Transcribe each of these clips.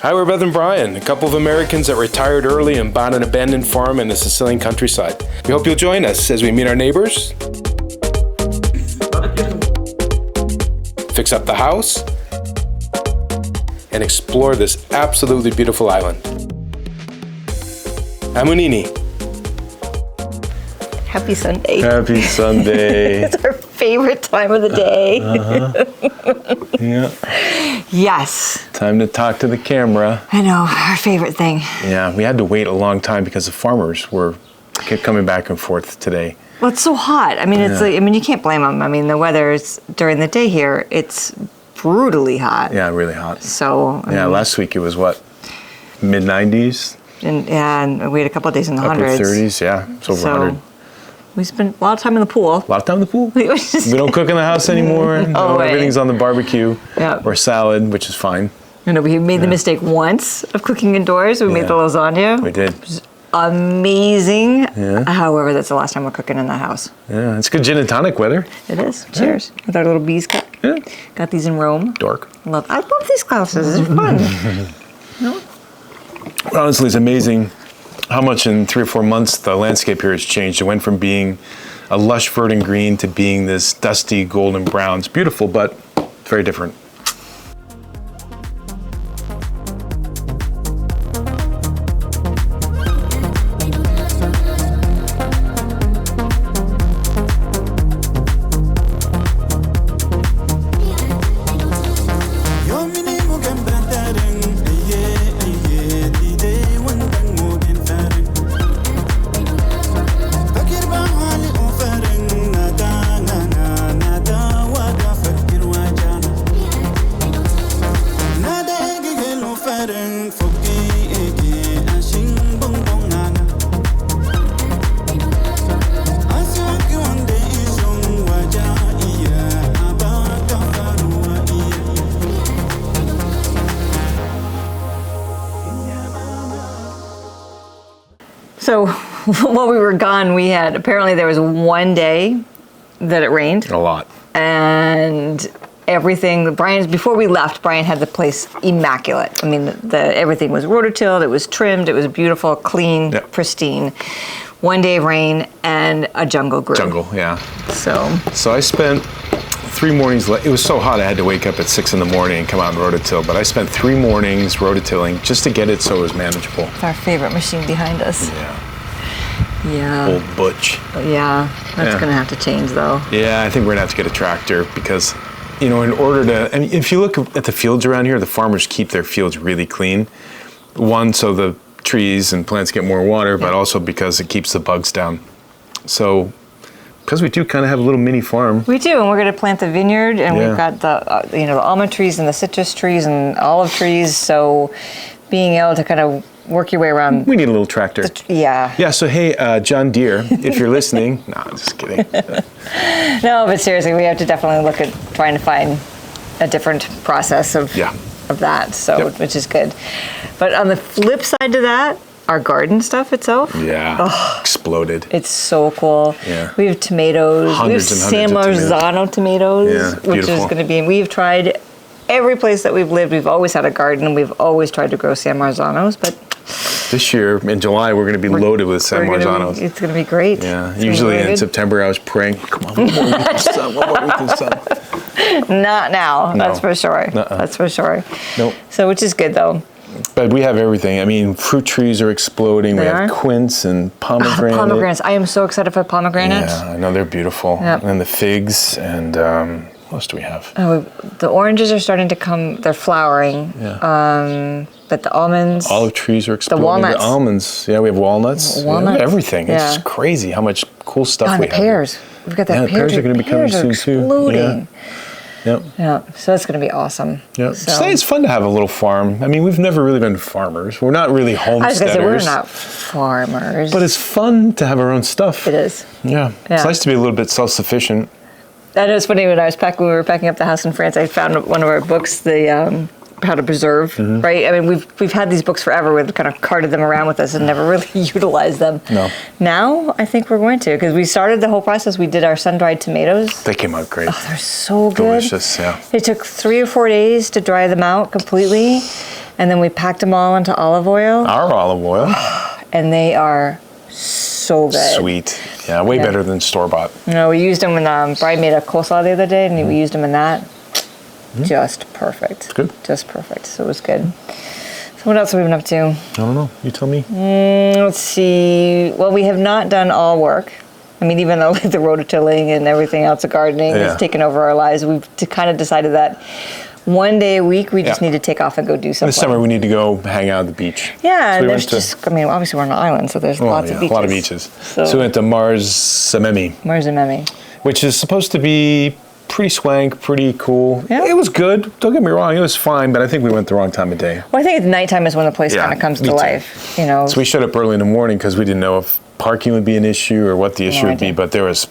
Hi, we're Beth and Brian, a couple of Americans that retired early and bought an abandoned farm in the Sicilian countryside. We hope you'll join us as we meet our neighbors, fix up the house, and explore this absolutely beautiful island. I'm Unini. Happy Sunday. Happy Sunday. It's our favorite time of the day. Yeah. Yes. Time to talk to the camera. I know, our favorite thing. Yeah, we had to wait a long time because the farmers kept coming back and forth today. Well, it's so hot. I mean, it's like, you can't blame them. I mean, the weather is, during the day here, it's brutally hot. Yeah, really hot. So. Last week it was what? Mid-90s? And we had a couple of days in the hundreds. Upper 30s, yeah. It's over 100. We spent a lot of time in the pool. A lot of time in the pool? We don't cook in the house anymore. Everything's on the barbecue or salad, which is fine. You know, we made the mistake once of cooking indoors. We made the lasagna. We did. Which was amazing. Yeah. However, that's the last time we're cooking in the house. Yeah, it's good gin and tonic weather. It is. Cheers. With our little bees cup. Yeah. Got these in Rome. Dork. I love these glasses. They're fun. No? Honestly, it's amazing how much in 3 or 4 months the landscape here has changed. It went from being a lush verdant green to being this dusty golden brown. It's beautiful, but very different. So while we were gone, apparently there was one day that it rained. A lot. And everything, before we left, Brian had the place immaculate. I mean, everything was rototilled, it was trimmed, it was beautiful, clean, pristine. One day of rain and a jungle grew. Jungle, yeah. So I spent 3 mornings, it was so hot I had to wake up at 6 in the morning and come out and rototill, but I spent 3 mornings rototilling just to get it so it was manageable. It's our favorite machine behind us. Yeah. Old Butch. Yeah, that's gonna have to change though. Yeah, I think we're gonna have to get a tractor because, in order to, if you look at the fields around here, the farmers keep their fields really clean. One, so the trees and plants get more water, but also because it keeps the bugs down. So, because we do kind of have a little mini farm. We do, and we're going to plant the vineyard, and we've got the almond trees and the citrus trees and olive trees. So, being able to kind of work your way around. We need a little tractor. Yeah. So hey, John Deere, if you're listening. No, I'm just kidding. No, but seriously, we have to definitely look at trying to find a different process of that. So, which is good. But on the flip side to that, our garden stuff itself. Exploded. It's so cool. Yeah. We have tomatoes. Hundreds we have San Marzano tomatoes, which is going to be, we've tried every place that we've lived. We've always had a garden. We've always tried to grow San Marzanos, but this year in July we're going to be loaded with San Marzanos. It's going to be great. Yeah. Usually in September I was praying, come on, one more week of sun, one more week of sun. Not now. No. That's for sure. That's for sure. Nope. So, which is good though. But we have everything. I mean, fruit trees are exploding. We have quince and pomegranate. Pomegranates. I am so excited for pomegranates. Yeah, I know they're beautiful. Yep. And the figs and what else do we have? Oh, the oranges are starting to come. They're flowering. Yeah. But the almonds. Olive trees are exploding. The walnuts. The almonds. Yeah, we have walnuts. Walnuts. We have everything. Yeah. It's crazy how much cool stuff we the have. pears. We've got that pear. The pears are going to be coming soon exploding. too. Yeah. Yeah, so that's going to be awesome. Yeah, so it's fun to have a little farm. I mean, we've never really been farmers. We're not really homesteaders. I was going to say, we're not farmers. But it's fun to have our own stuff. It is. Yeah. It's nice to be a little bit self-sufficient. That is funny. When we were packing up the house in France, I found one of our books, the how to preserve, right? I mean, we've had these books forever. We've kind of carted them around with us and never really utilized them. No. Now, I think we're going to, because we started the whole process. We did our sun-dried tomatoes. They came out great. Oh, they're so good. Delicious, yeah. It took 3 or 4 days to dry them out completely. And then we packed them all into olive oil, Our olive oil. and they are so good. Sweet. Yeah, way better than store-bought. No, we used them when Brian made a coleslaw the other day, and we used them in that. Just perfect. It's good. Just perfect. So it was good. So what else have we been up to? I don't know. You tell me. Let's see. Well, we have not done all work. I mean, even though the rototilling and everything else, the gardening has taken over our lives, we've kind of decided that one day a week we just need to take off and go do something. This summer we need to go hang out at the beach. Yeah, So we there's went to- just, I mean, obviously we're on an island, so there's lots of beaches. A lot of beaches. So we went to Marzamemi, Marzamemi. which is supposed to be pretty swank, pretty cool. Yeah. It was good. Don't get me wrong, it was fine, but I think we went the wrong time of day. Well, I think at nighttime is when the place Yeah, kind of comes me to too. life, you know. So we showed up early in the morning because we didn't know if parking would be an issue or what the issue would be, idea. but there was,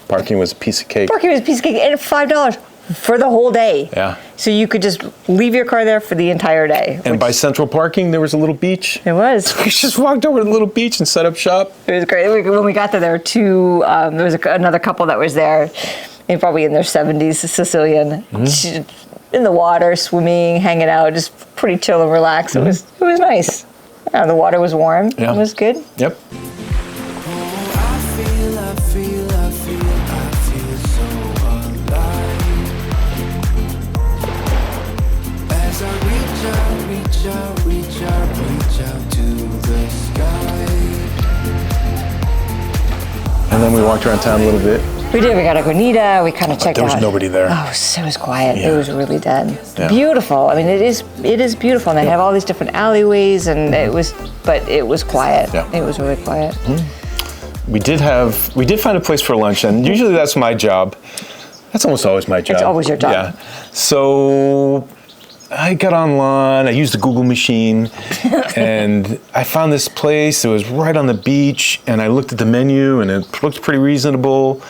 parking was a piece of cake. Parking was a piece of cake and $5 for the whole day. Yeah. So you could just leave your car there for the entire day. And by central parking, there was a little beach. It was. We just walked over to the little beach and set up shop. It was great. When we got there were two, there was another couple that was there, and probably in their 70s, Sicilian, in the water, swimming, hanging out, just pretty chill and relaxed. It was nice. Yeah, the water was warm. Yeah. It was good. Yep. And then we walked around town a little bit. We did. We got a granita. We kind of checked out. There was nobody there. Oh, it was quiet. Yeah. It was really dead. Yeah. Beautiful. I mean, it is beautiful. And they have all these different alleyways, and it was quiet. Yeah. It was really quiet. We did find a place for lunch, and usually that's my job. That's almost always my job. It's always your job. Yeah. So I got online, I used the Google machine, and I found this place. It was right on the beach, and I looked at the menu, and it looked pretty reasonable.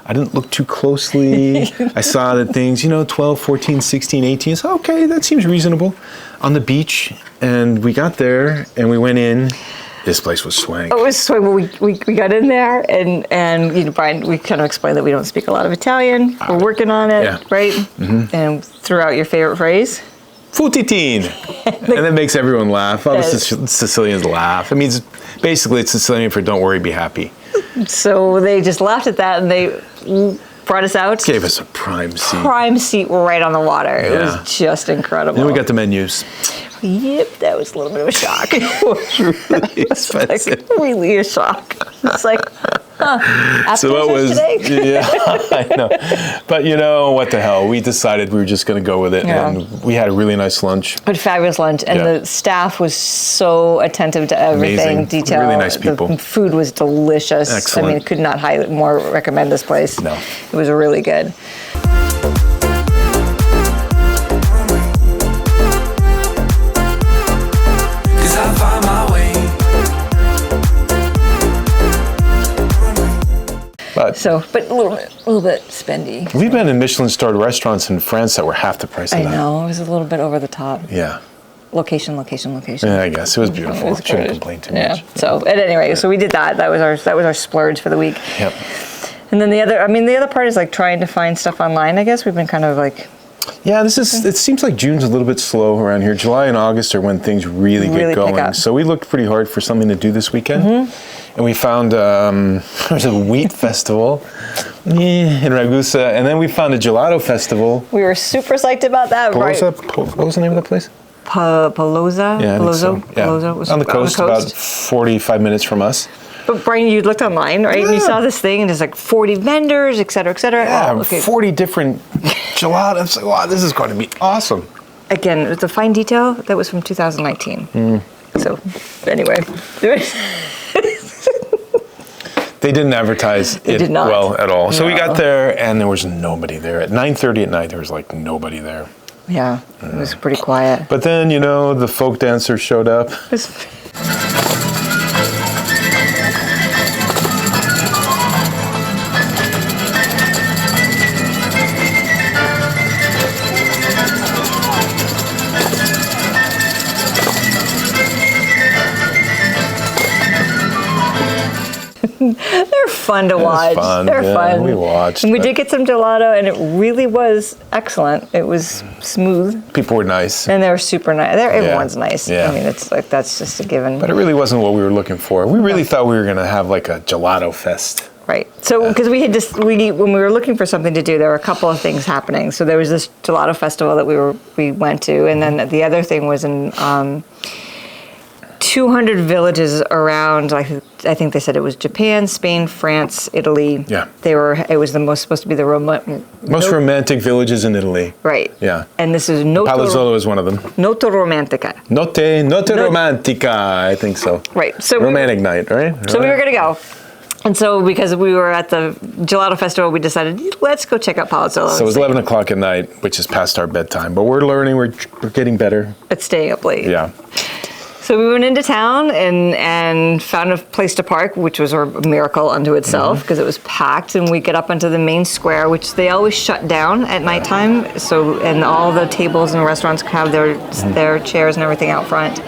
I didn't look too closely. I saw that things, 12, 14, 16, 18. So, okay, that seems reasonable. On the beach, and we got there, and we went in. This place was swank. It was so we got in there, and Brian, we kind of explained that we don't speak a lot of Italian. We're working on it, Yeah. right? And threw out your favorite phrase. Futitine. And that makes everyone laugh. All the Sicilians laugh. I mean, basically it's Sicilian for don't worry, be happy. So they just laughed at that, and they brought us out. Gave us a prime seat. Prime seat right on the water. It Yeah. was just incredible. Then we got the menus. Yep, that was a little bit of a shock. It was really expensive. really a shock. It's like, So what was today? Yeah, I know. But what the hell? We decided we were just going to go with it, Yeah. and we had a really nice lunch. But fabulous lunch, and Yeah. the staff was so attentive to everything, Amazing. detail. Really nice people. The food was delicious. Excellent. I mean, could not more recommend this place. No. It was really good. But a little bit spendy. We've been in Michelin-starred restaurants in France that were half the price of I that. know, it was a little bit over the top. Yeah. Location. Yeah, I guess it was beautiful. It was Shouldn't great. complain too Yeah. much. So at any rate, so we did that. That was our splurge for the week. Yep. And then the other part is like trying to find stuff online. I guess we've been kind of like. Yeah, it seems like June's a little bit slow around here. July and August are when things really get Really pick going. up. So we looked pretty hard for something to do this weekend. And we found there's a wheat festival in Ragusa, and then we found a gelato festival. We were super psyched about that. Right? What was the name of the place? Palozza? Yeah, I think so. Yeah. Palozza was on the coast, about 45 minutes from us. But Brian, you looked online, right? And you Yeah. saw this thing, and there's like 40 vendors, et cetera, et cetera. Yeah, Oh, okay. 40 different gelatos. Like, wow, this is going to be awesome. Again, the fine detail, that was from 2019. So, anyway. They didn't advertise it did not. well at all. So we No. got there, and there was nobody there. At 9:30 at night, there was like nobody there. Yeah, it was pretty quiet. But then, the folk dancer showed up. It was- They're fun to watch. Fun. They're fun. We watched. And we did get some gelato, and it really was excellent. It was smooth. People were nice. And they were super nice. Everyone's nice. Yeah. I mean, it's like that's just a given. But it really wasn't what we were looking for. We really thought we were going to have like a gelato fest. Right. So, because we had just when we were looking for something to do, there were a couple of things happening. So there was this gelato festival that we went to, and then the other thing was in 200 villages around. I think they said it was Japan, Spain, France, Italy. Yeah. It was supposed to be the Most romantic villages in Italy. Right. Yeah. And this is Pozzallo is one of them. Noto Romantica. Notte Romantica, I think so. Right. So Romantic night, right? So we were going to go. And so because we were at the Gelato Festival, we decided, let's go check out Pozzallo. So it was 11 o'clock at night, which is past our bedtime. But we're learning, we're getting better. At staying up late. Yeah. So we went into town and found a place to park, which was a miracle unto itself because it was packed. And we get up onto the main square, which they always shut down at nighttime. So, and all the tables and restaurants have their chairs and everything out front.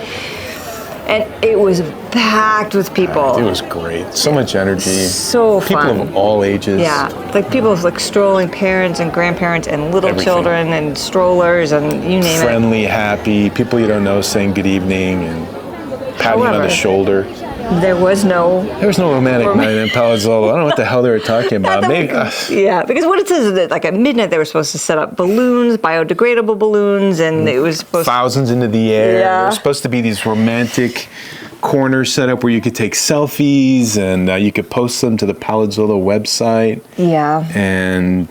And it was packed with people. It was great. So much energy. So fun. People of all ages. Yeah, like people with like strolling parents and grandparents and little children and strollers and you name it. Friendly, happy, people you don't know saying good evening and patting you on the shoulder. There was no romantic night in Pozzallo. I don't know what the hell they were talking about. Maybe, yeah, because what it says is that like at midnight they were supposed to set up balloons, biodegradable balloons, and it was supposed thousands into the air. Yeah. There were supposed to be these romantic corners set up where you could take selfies and you could post them to the Pozzallo website. Yeah. And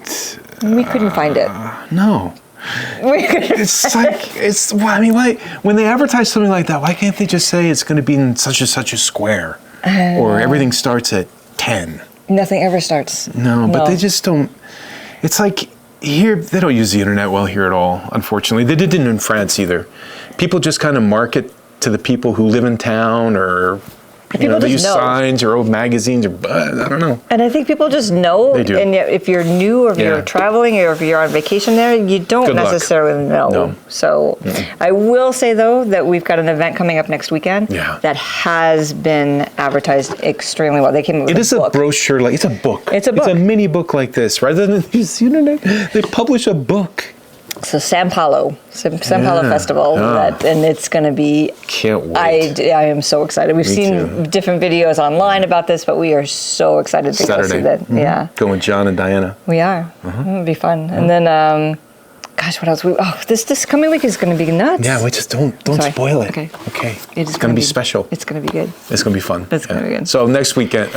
we couldn't find it. No. It's like, I mean, why, when they advertise something like that, why can't they just say it's going to be in such a square? Or everything starts at 10. Nothing ever starts. No, but they just don't. It's like here, they don't use the internet well here at all, unfortunately. They didn't in France either. People just kind of market to the people who live in town or they use signs or old magazines or I don't know. And I think people just know. They do. And yet if you're new or if you're traveling or if you're on vacation there, you don't necessarily know. No. So I will say, though, that we've got an event coming up next weekend that has been advertised extremely well. They came up with It is a brochure, like it's a book. It's a book. It's a mini book like this. Rather than use the internet, they publish a book. So San Paulo Festival, and it's going to be. Can't wait. I am so excited. We've seen different videos online about this, but we are so excited to go see that. Yeah, going with John and Diana. We are. It'll be fun. And then, gosh, what else? This coming week is going to be nuts. Yeah, we just don't spoil it. Okay. It's going to be special. It's going to be good. It's going to be fun. It's going to be good. So next weekend,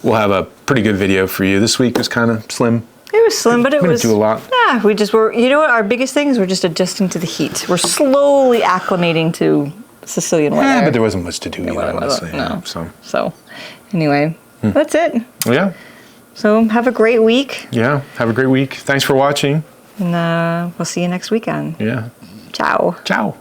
we'll have a pretty good video for you. This week was kind of slim. It was slim, but it was. Do a lot. Yeah, we just were. You know what? Our biggest thing is we're just adjusting to the heat. We're slowly acclimating to Sicilian weather. Yeah, but there wasn't much to do either, honestly. No. So, anyway, that's it. Yeah. So have a great week. Yeah, have a great week. Thanks for watching. And we'll see you next weekend. Yeah. Ciao. Ciao.